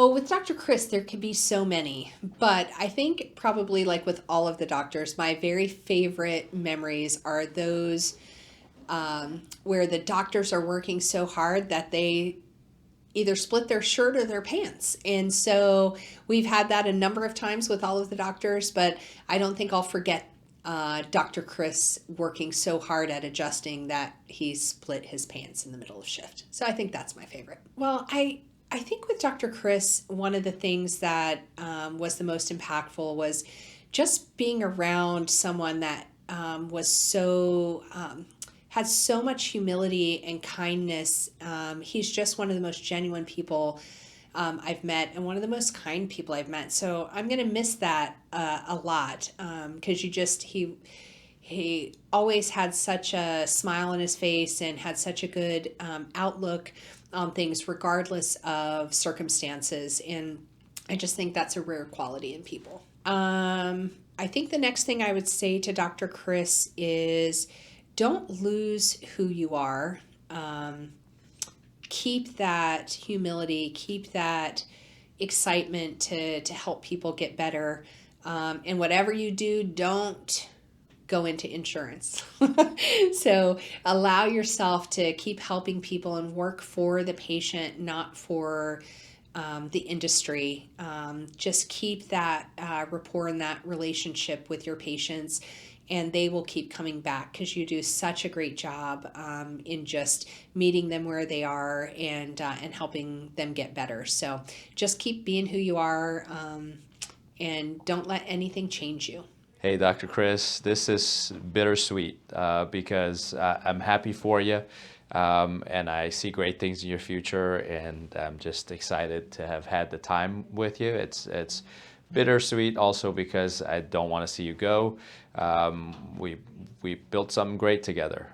Oh, with Dr. Chris, there could be so many, but I think probably like with all of the doctors, my very favorite memories are those where the doctors are working so hard that they either split their shirt or their pants. And so we've had that a number of times with all of the doctors, but I don't think I'll forget Dr. Chris working so hard at adjusting that he split his pants in the middle of shift. So I think that's my favorite. Well, I think with Dr. Chris, one of the things that was the most impactful was just being around someone that was so had so much humility and kindness. He's just one of the most genuine people I've met and one of the most kind people I've met. So I'm going to miss that a lot because he always had such a smile on his face and had such a good outlook on things regardless of circumstances. And I just think that's a rare quality in people. I think the next thing I would say to Dr. Chris is don't lose who you are. Keep that humility, keep that excitement to help people get better. And whatever you do, don't go into insurance. So allow yourself to keep helping people and work for the patient, not for the industry. Just keep that rapport and that relationship with your patients, and they will keep coming back because you do such a great job in just meeting them where they are and helping them get better. So just keep being who you are and don't let anything change you. Hey, Dr. Chris, this is bittersweet because I'm happy for you and I see great things in your future, and I'm just excited to have had the time with you. It's bittersweet also because I don't want to see you go. We built something great together.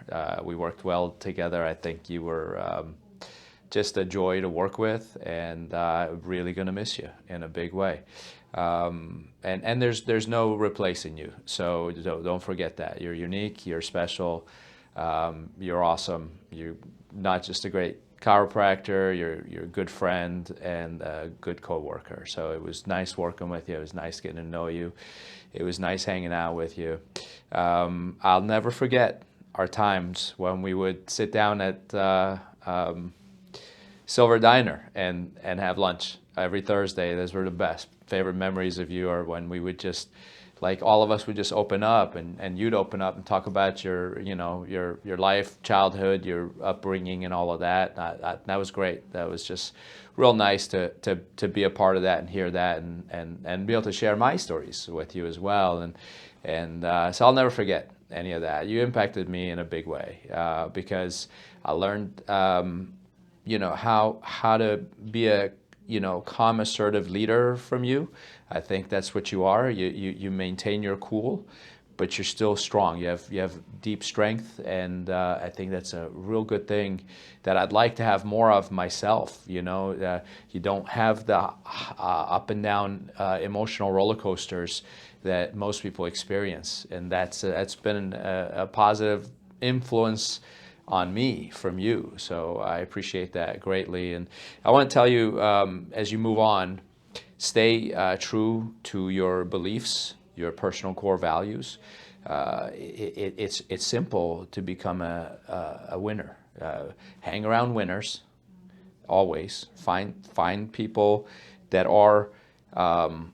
We worked well together. I think you were just a joy to work with, and really going to miss you in a big way. And there's no replacing you. So don't forget that. You're unique, you're special, you're awesome. You're not just a great chiropractor, you're a good friend and a good coworker. So it was nice working with you. It was nice getting to know you. It was nice hanging out with you. I'll never forget our times when we would sit down at Silver Diner and have lunch every Thursday. Those were the best. Favorite memories of you are when we would just, like all of us would just open up and you'd open up and talk about your, your life, childhood, your upbringing and all of that. That was great. That was just real nice to be a part of that and hear that and be able to share my stories with you as well. And so I'll never forget any of that. You impacted me in a big way because I learned, how to be a calm, assertive leader from you. I think that's what you are. You maintain your cool, but you're still strong. You have deep strength, and I think that's a real good thing that I'd like to have more of myself. You don't have the up and down emotional roller coasters that most people experience, and that's been a positive influence on me from you. So I appreciate that greatly. And I want to tell you, as you move on, stay true to your beliefs, your personal core values. It's simple to become a winner. Hang around winners, always. Find people that are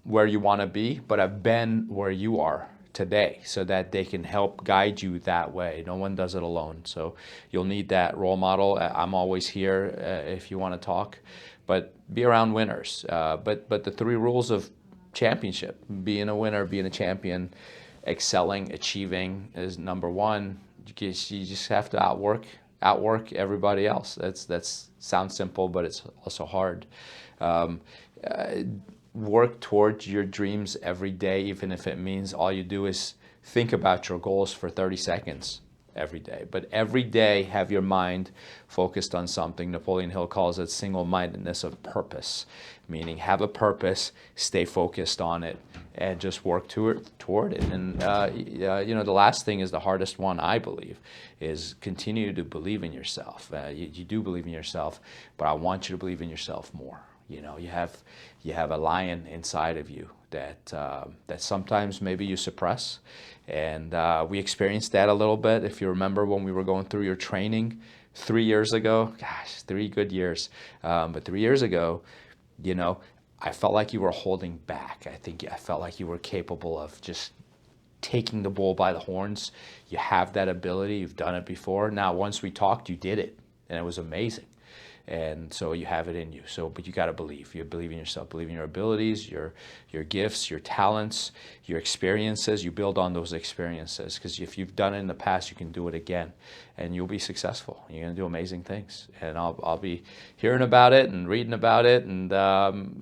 where you want to be, but have been where you are today, so that they can help guide you that way. No one does it alone. So you'll need that role model. I'm always here if you want to talk, but be around winners. But the three rules of championship: being a winner, being a champion, excelling, achieving is number one. You just have to outwork everybody else. That's sounds simple, but it's also hard. Work towards your dreams every day, even if it means all you do is think about your goals for 30 seconds every day. But every day have your mind focused on something. Napoleon Hill calls it single-mindedness of purpose, meaning have a purpose, stay focused on it, and just work toward it. And the last thing is the hardest one, I believe, is continue to believe in yourself. You do believe in yourself, but I want you to believe in yourself more. You know, you have a lion inside of you that that sometimes maybe you suppress, and we experienced that a little bit. If you remember when we were going through your training 3 years ago, gosh, 3 good years, but 3 years ago, you know, I felt like you were holding back. I felt like you were capable of just taking the bull by the horns. You have that ability. You've done it before. Now, once we talked, you did it, and it was amazing. And so you have it in you. So, but you got to believe. You believe in yourself. Believe in your abilities, your gifts, your talents, your experiences. You build on those experiences, because if you've done it in the past, you can do it again, and you'll be successful. You're going to do amazing things. And I'll be hearing about it and reading about it, and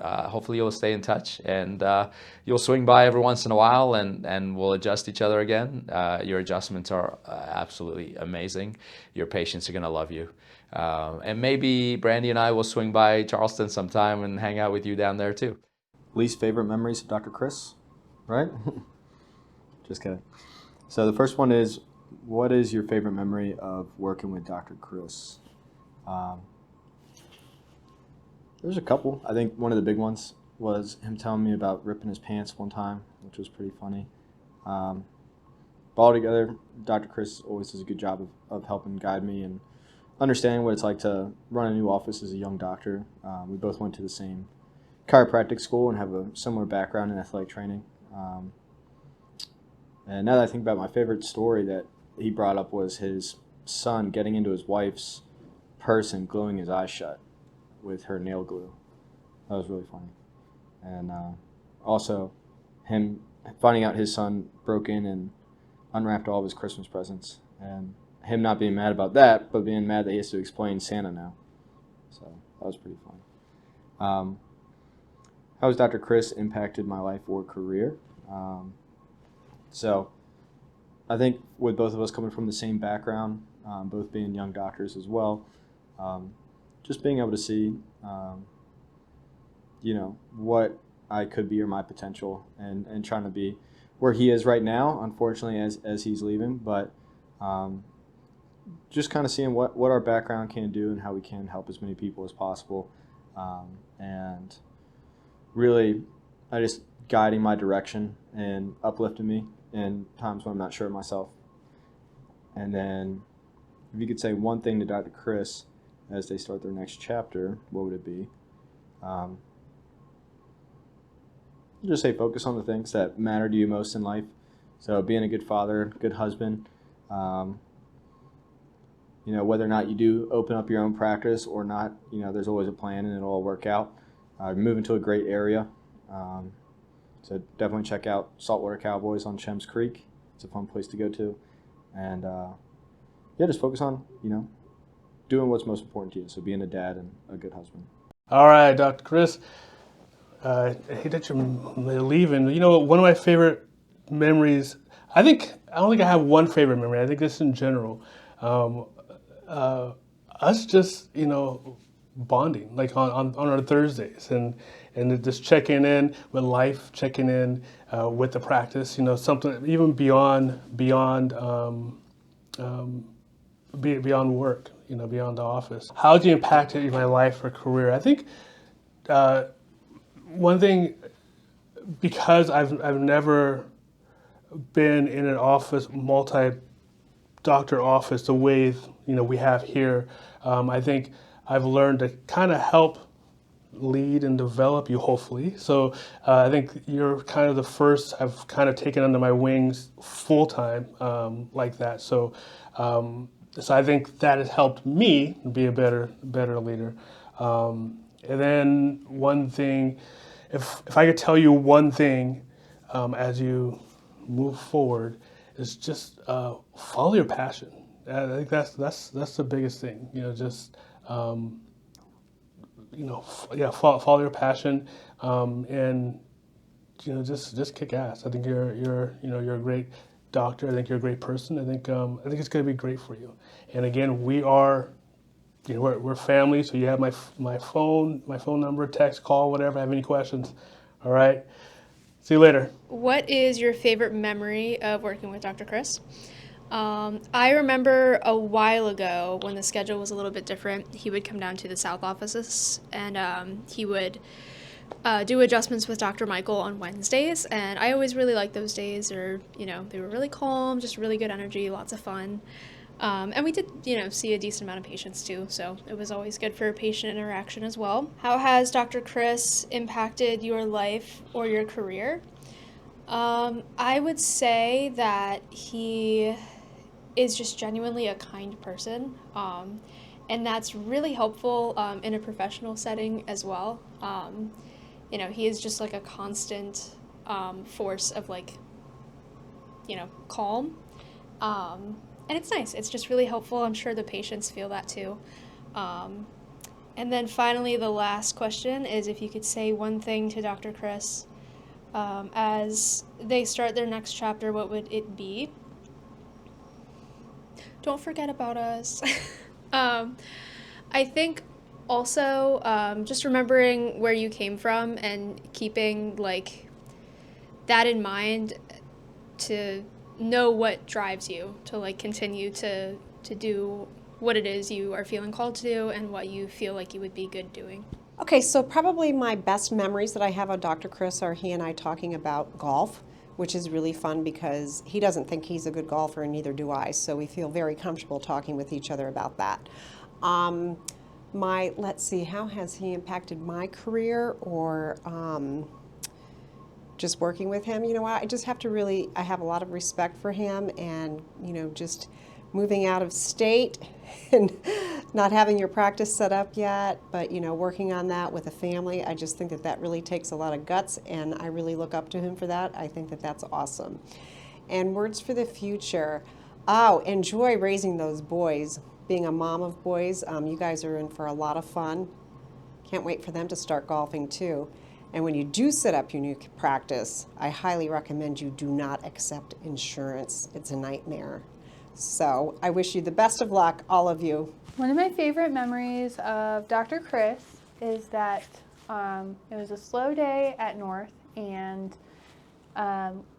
hopefully you'll stay in touch, and you'll swing by every once in a while, and we'll adjust each other again. Your adjustments are absolutely amazing. Your patients are going to love you. And maybe Brandy and I will swing by Charleston sometime and hang out with you down there too. Least favorite memories of Dr. Chris, right? Just kidding. So the first one is, what is your favorite memory of working with Dr. Chris? There's a couple. I think one of the big ones was him telling me about ripping his pants one time, which was pretty funny. But altogether, Dr. Chris always does a good job of helping guide me and understanding what it's like to run a new office as a young doctor. We both went to the same chiropractic school and have a similar background in athletic training. And now that I think about it, my favorite story that he brought up was his son getting into his wife's purse and gluing his eyes shut with her nail glue. That was really funny. And also him finding out his son broke in and unwrapped all of his Christmas presents, and him not being mad about that, but being mad that he has to explain Santa now. So that was pretty fun. How has Dr. Chris impacted my life or career? So I think with both of us coming from the same background, both being young doctors as well, just being able to see, what I could be or my potential, and trying to be where he is right now, unfortunately, as he's leaving, but just kind of seeing what our background can do and how we can help as many people as possible, and really just guiding my direction and uplifting me in times when I'm not sure of myself. And then if you could say one thing to Dr. Chris as they start their next chapter, what would it be? Just say focus on the things that matter to you most in life. So being a good father, good husband, whether or not you do open up your own practice or not, there's always a plan and it'll all work out. Moving to a great area. So definitely check out Saltwater Cowboys on Shems Creek. It's a fun place to go to. And just focus on, doing what's most important to you. So being a dad and a good husband. All right, Dr. Chris. I hate that you're leaving. You know, one of my favorite memories, I don't think I have one favorite memory. I think this in general. Us just, bonding, like on our Thursdays, and just checking in with life, checking in with the practice, something even beyond work, beyond the office. How did you impact it in my life or career? I think one thing, because I've never been in an office, multi-doctor office, the way we have here. I think I've learned to kind of help lead and develop you, hopefully. So I think you're kind of the first I've kind of taken under my wings full time like that. So I think that has helped me be a better leader. And then one thing, if I could tell you one thing as you move forward, is just follow your passion. I think that's the biggest thing. Follow your passion, and just kick ass. I think you're a great doctor. I think you're a great person. I think it's going to be great for you. And again, we're family. So you have my phone number, text, call, whatever. Have any questions? All right. See you later. What is your favorite memory of working with Dr. Chris? I remember a while ago when the schedule was a little bit different, he would come down to the South offices and he would do adjustments with Dr. Michael on Wednesdays. And I always really liked those days, or, they were really calm, just really good energy, lots of fun. And we did, see a decent amount of patients too, so it was always good for patient interaction as well. How has Dr. Chris impacted your life or your career? I would say that he is just genuinely a kind person, and that's really helpful in a professional setting as well. He is just like a constant force of calm, and it's nice. It's just really helpful. I'm sure the patients feel that too. And then finally, the last question is if you could say one thing to Dr. Chris as they start their next chapter, what would it be? Don't forget about us. I think also just remembering where you came from and keeping that in mind to know what drives you to continue to do what it is you are feeling called to do and what you feel like you would be good doing. Okay, so probably my best memories that I have of Dr. Chris are he and I talking about golf, which is really fun because he doesn't think he's a good golfer and neither do I, so we feel very comfortable talking with each other about that. Let's see, how has he impacted my career or just working with him? I just have to I have a lot of respect for him and, just moving out of state and not having your practice set up yet, but, working on that with a family, I just think that really takes a lot of guts, and I really look up to him for that. I think that that's awesome. And words for the future. Oh, enjoy raising those boys. Being a mom of boys, you guys are in for a lot of fun. Can't wait for them to start golfing too. And when you do set up your new practice, I highly recommend you do not accept insurance. It's a nightmare. So I wish you the best of luck, all of you. One of my favorite memories of Dr. Chris is that it was a slow day at North, and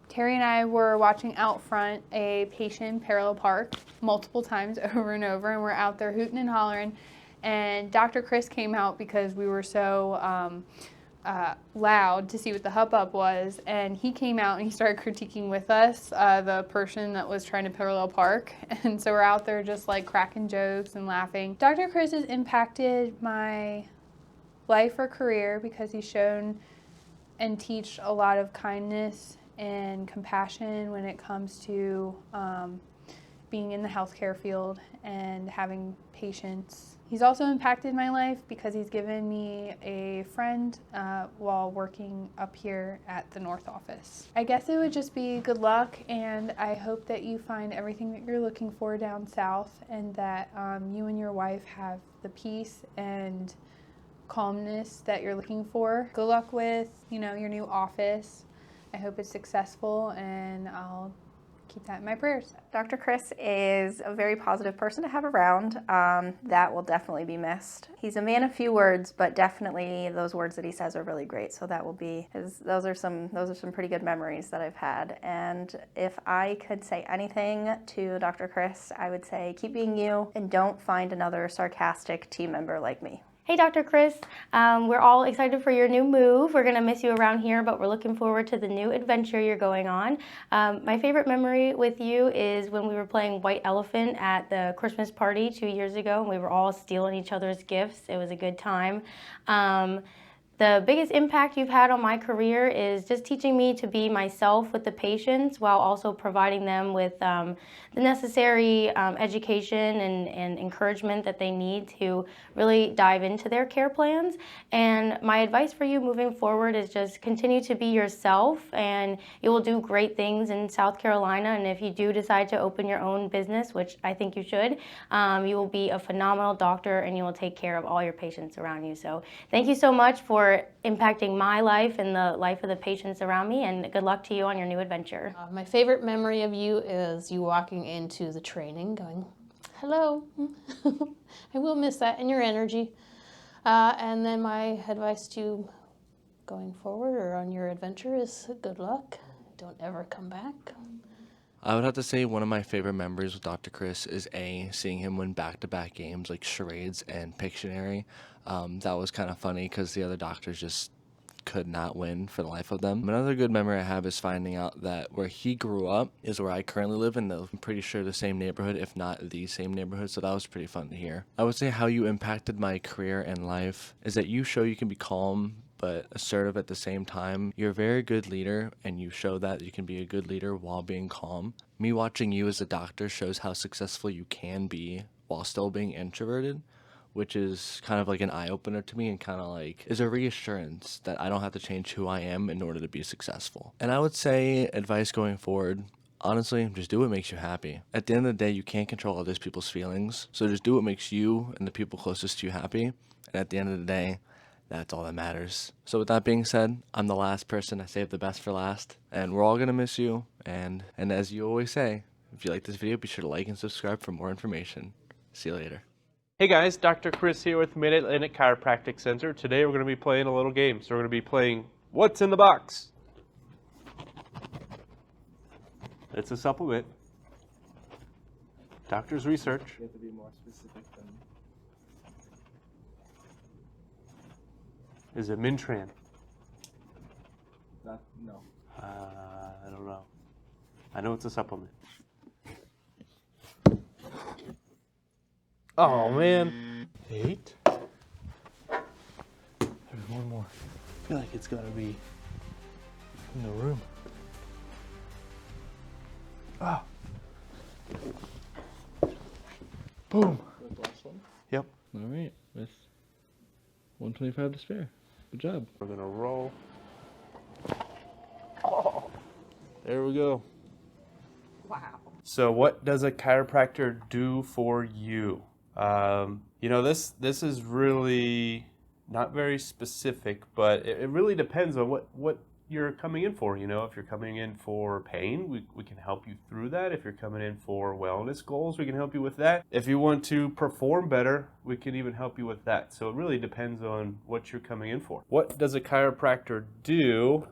Terry and I were watching out front a patient in parallel park multiple times over and over, and we're out there hooting and hollering. And Dr. Chris came out because we were so loud to see what the hubbub was, and he came out and he started critiquing with us the person that was trying to parallel park, and so we're out there just cracking jokes and laughing. Dr. Chris has impacted my life or career because he's shown and teach a lot of kindness and compassion when it comes to being in the healthcare field and having patients. He's also impacted my life because he's given me a friend while working up here at the North office. I guess it would just be good luck, and I hope that you find everything that you're looking for down south, and that you and your wife have the peace and calmness that you're looking for. Good luck with, your new office. I hope it's successful, and I'll keep that in my prayers. Dr. Chris is a very positive person to have around. That will definitely be missed. He's a man of few words, but definitely those words that he says are really great. So that will be those are some pretty good memories that I've had. And if I could say anything to Dr. Chris, I would say keep being you and don't find another sarcastic team member like me. Hey, Dr. Chris. We're all excited for your new move. We're going to miss you around here, but we're looking forward to the new adventure you're going on. My favorite memory with you is when we were playing White Elephant at the Christmas party 2 years ago, and we were all stealing each other's gifts. It was a good time. The biggest impact you've had on my career is just teaching me to be myself with the patients while also providing them with the necessary education and encouragement that they need to really dive into their care plans. And my advice for you moving forward is just continue to be yourself, and you will do great things in South Carolina. And if you do decide to open your own business, which I think you should, you will be a phenomenal doctor and you will take care of all your patients around you. So thank you so much for impacting my life and the life of the patients around me, and good luck to you on your new adventure. My favorite memory of you is you walking into the training going, hello. I will miss that and your energy. And then my advice to you going forward or on your adventure is good luck. Don't ever come back. I would have to say one of my favorite memories with Dr. Chris is seeing him win back-to-back games like charades and Pictionary. That was kind of funny because the other doctors just could not win for the life of them. Another good memory I have is finding out that where he grew up is where I currently live in I'm pretty sure the same neighborhood, if not the same neighborhood, so that was pretty fun to hear. I would say how you impacted my career and life is that you show you can be calm but assertive at the same time. You're a very good leader, and you show that you can be a good leader while being calm. Me watching you as a doctor shows how successful you can be while still being introverted, which is kind of like an eye-opener to me and kind of like is a reassurance that I don't have to change who I am in order to be successful. And I would say advice going forward, honestly, just do what makes you happy. At the end of the day, you can't control other people's feelings, so just do what makes you and the people closest to you happy. And at the end of the day, that's all that matters. So with that being said, I'm the last person. I saved the best for last, and we're all gonna miss you. And as you always say, if you like this video, be sure to like and subscribe for more information. See you later. Hey guys, Dr. Chris here with Mid-Atlantic Chiropractic Center. Today we're going to be playing a little game. So we're going to be playing What's in the Box? It's a supplement. Doctor's research. You have to be more specific than... Is it Mintran? No. I don't know. I know it's a supplement. Oh man. 8. There's one more. I feel like it's gotta be in the room. Ah. Boom. The last one? Yep. All right, with 125 to spare. Good job. We're gonna roll. Oh, there we go. Wow. So what does a chiropractor do for you? You know, this is really not very specific, but it really depends on what you're coming in for. You know, if you're coming in for pain, we can help you through that. If you're coming in for wellness goals, we can help you with that. If you want to perform better, we can even help you with that. So it really depends on what you're coming in for. What does a chiropractor do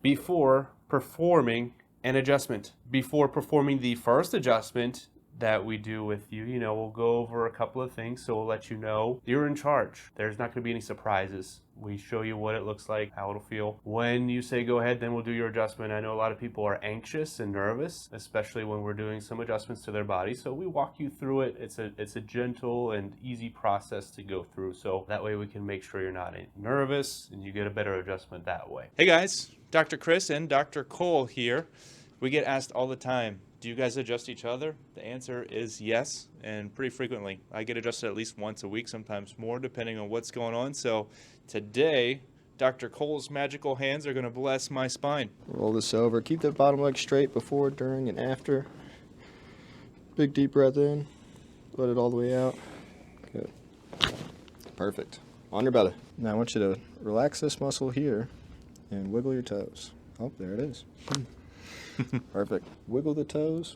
before performing an adjustment? Before performing the first adjustment that we do with you, you know, we'll go over a couple of things. So we'll let you know you're in charge. There's not going to be any surprises. We show you what it looks like, how it'll feel. When you say go ahead, then we'll do your adjustment. I know a lot of people are anxious and nervous, especially when we're doing some adjustments to their body. So we walk you through it. It's a gentle and easy process to go through. So that way we can make sure you're not nervous and you get a better adjustment that way. Hey guys, Dr. Chris and Dr. Cole here. We get asked all the time, do you guys adjust each other? The answer is yes, and pretty frequently. I get adjusted at least once a week, sometimes more, depending on what's going on. So today, Dr. Cole's magical hands are going to bless my spine. Roll this over. Keep that bottom leg straight before, during, and after. Big deep breath in. Let it all the way out. Good. Perfect. On your belly. Now I want you to relax this muscle here and wiggle your toes. Oh, there it is. Perfect. Wiggle the toes.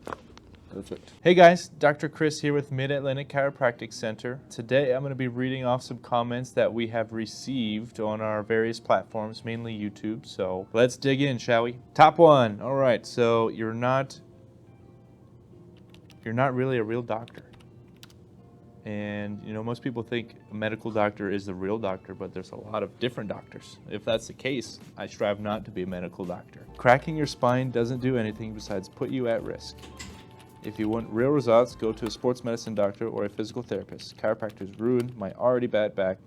Perfect. Hey guys, Dr. Chris here with Mid-Atlantic Chiropractic Center. Today I'm going to be reading off some comments that we have received on our various platforms, mainly YouTube. So let's dig in, shall we? Top one. All right, so you're not really a real doctor. And, you know, most people think a medical doctor is the real doctor, but there's a lot of different doctors. If that's the case, I strive not to be a medical doctor. Cracking your spine doesn't do anything besides put you at risk. If you want real results, go to a sports medicine doctor or a physical therapist. Chiropractors ruined my already bad back.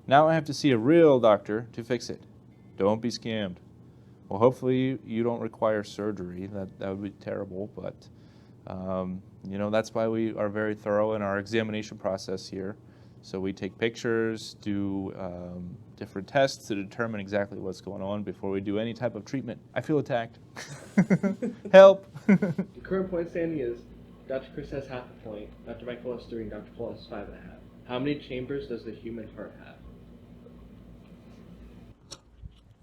Now I have to see a real doctor to fix it. Don't be scammed. Well, hopefully you don't require surgery. That would be terrible, but you know, that's why we are very thorough in our examination process here. So we take pictures, do different tests to determine exactly what's going on before we do any type of treatment. I feel attacked. Help! The current point standing is Dr. Chris has half a point, Dr. Michael has 3, and Dr. Cole has 5.5. How many chambers does the human heart have?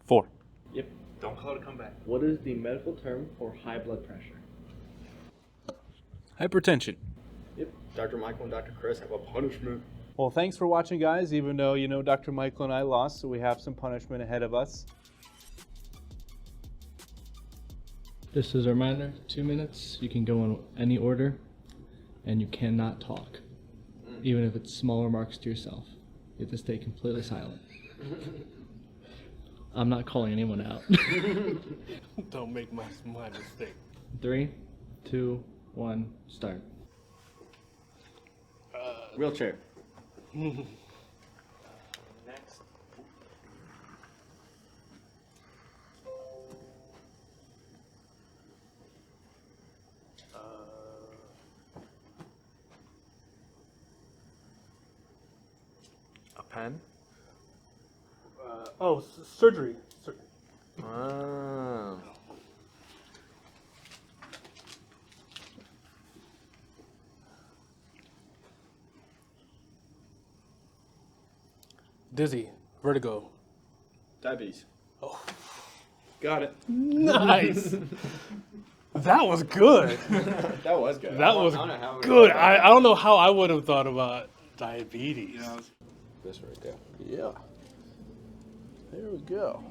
4. Yep. Don't call it a comeback. What is the medical term for high blood pressure? Hypertension. Yep. Dr. Michael and Dr. Chris have a punishment. Well, thanks for watching, guys, even though, you know, Dr. Michael and I lost, so we have some punishment ahead of us. Just as a reminder, 2 minutes. You can go in any order, and you cannot talk, even if it's small remarks to yourself. You have to stay completely silent. I'm not calling anyone out. Don't make my mistake. 3, 2, 1, start. Wheelchair. Next. A pen. Surgery. Oh. Dizzy. Vertigo. Diabetes. Oh. Got it. Nice. That was good. That was good. That was I don't know how we good. got that. I don't know how I would have thought about diabetes. This right there. Yeah. There we go.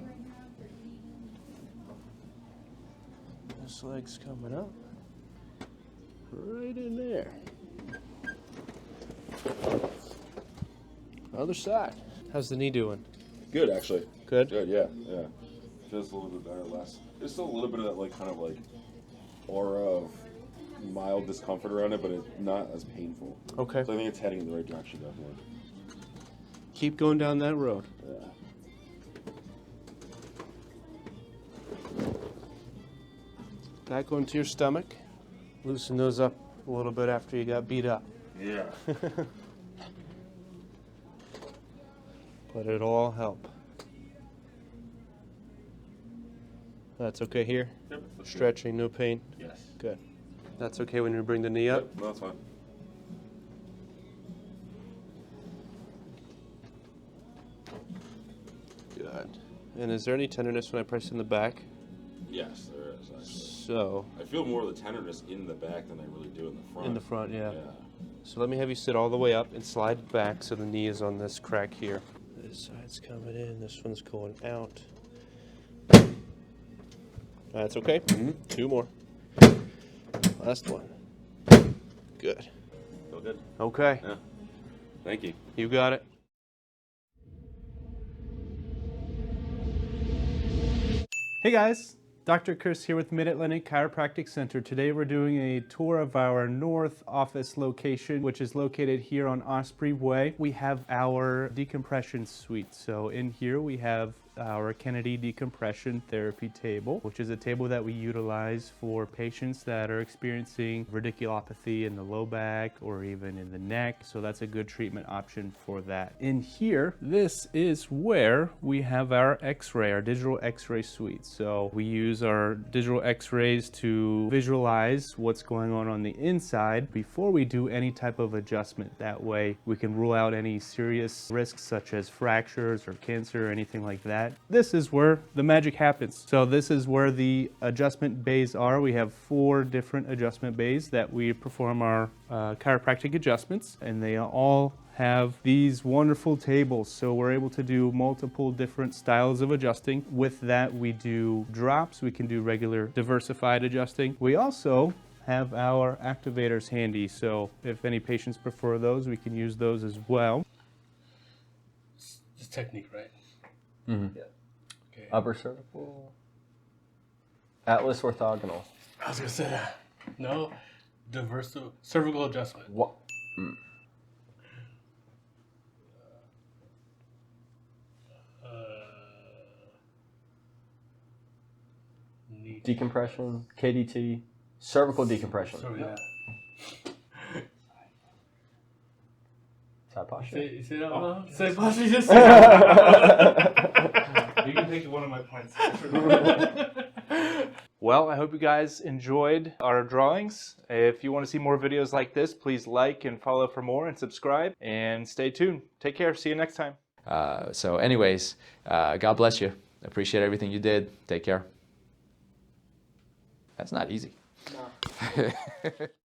This leg's coming up. Right in there. Other side. How's the knee doing? Good, actually. Good? Good, yeah, yeah. Feels a little bit better less. There's still a little bit of that, like, kind of like aura of mild discomfort around it, but it's not as painful. Okay. So I think it's heading in the right direction, definitely. Keep going down that road. Yeah. Back onto your stomach. Loosen those up a little bit after you got beat up. Yeah. But it'll all help. That's okay here? Yep. That's Stretching, no pain? Yes. Good. That's okay when you bring the knee up? Yep, no, that's fine. Good. And is there any tenderness when I press in the back? Yes, there is, actually. So, I feel more of the tenderness in the back than I really do in the front. in the front, yeah. Yeah. So let me have you sit all the way up and slide back so the knee is on this crack here. This side's coming in, this one's going out. That's okay. Mm-hmm. 2 more. Last one. Good. Feel good? Okay. Yeah. Thank you. You got it. Hey guys, Dr. Chris here with Mid-Atlantic Chiropractic Center. Today we're doing a tour of our north office location, which is located here on Osprey Way. We have our decompression suite. So in here we have our Kennedy decompression therapy table, which is a table that we utilize for patients that are experiencing radiculopathy in the low back or even in the neck. So that's a good treatment option for that. In here, this is where we have our x-ray, our digital x-ray suite. So we use our digital x-rays to visualize what's going on the inside before we do any type of adjustment. That way we can rule out any serious risks such as fractures or cancer or anything like that. This is where the magic happens. So this is where the adjustment bays are. We have 4 different adjustment bays that we perform our chiropractic adjustments, and they all have these wonderful tables. So we're able to do multiple different styles of adjusting. With that, we do drops. We can do regular diversified adjusting. We also have our activators handy. So if any patients prefer those, we can use those as well. It's technique, right? Mm-hmm. Yeah. Okay. Upper cervical. Atlas orthogonal. I was gonna say that. No, cervical adjustment. What? Mm. Decompression, KDT, cervical decompression. So, yeah. Side posture. Say that out loud. Say posture. Just say You can take one of my points. Well, I hope you guys enjoyed our drawings. If you want to see more videos like this, please like and follow for more and subscribe and stay tuned. Take care. See you next time. So anyways, God bless you. Appreciate everything you did. Take care. That's not easy. No.